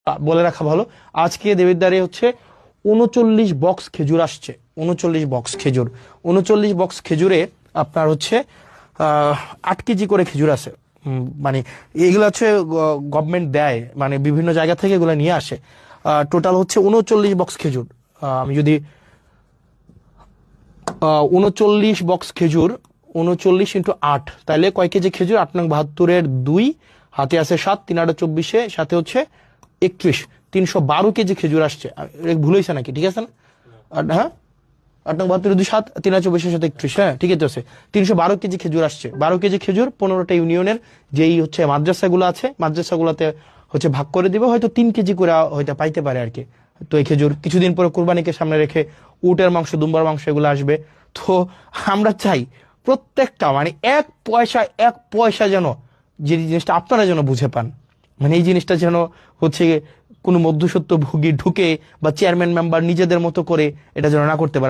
বলে রাখা ভালো, আজকে দেবিদ্বারে হচ্ছে 39 বক্স খেজুর আসছে। 39 বক্স খেজুরে আপনার হচ্ছে 8 কেজি করে খেজুর আছে। মানে এগুলো হচ্ছে গভর্নমেন্ট দেয়, মানে বিভিন্ন জায়গা থেকে এগুলো নিয়ে আসে। টোটাল হচ্ছে 39 বক্স খেজুর। আমি যদি 39 বক্স খেজুর, 39 × 8, তাহলে কয় কেজি খেজুর? 8 নং 72-এর 2, হাতে আছে 7, 3 8 24, সাথে হচ্ছে 31, 312 কেজি খেজুর আসছে। ভুল হয়েছে নাকি? ঠিক আছে না? হ্যাঁ, 8 নং 72-এর 2, 7, 3 8 24-এর সাথে 31, হ্যাঁ ঠিকই তো আছে। 312 কেজি খেজুর আসছে। 12 কেজি খেজুর 15টা ইউনিয়নের যেই হচ্ছে মাদ্রাসাগুলো আছে, মাদ্রাসাগুলোতে হচ্ছে ভাগ করে দিবে, হয়তো 3 কেজি করে হয়তো পাইতে পারে আর কি। তো এই খেজুর কিছুদিন পরে কুরবানিকে সামনে রেখে উটের মাংস, দুম্বার মাংস এগুলো আসবে। তো আমরা চাই প্রত্যেকটা মানে এক পয়সা যেন, যে জিনিসটা আপনারা যেন বুঝে পান, মানে এই জিনিসটা যেন হচ্ছে কোনো মধ্যস্বত্ব ভোগী ঢুকে বা চেয়ারম্যান মেম্বার নিজেদের মতো করে এটা যেন না করতে পারে।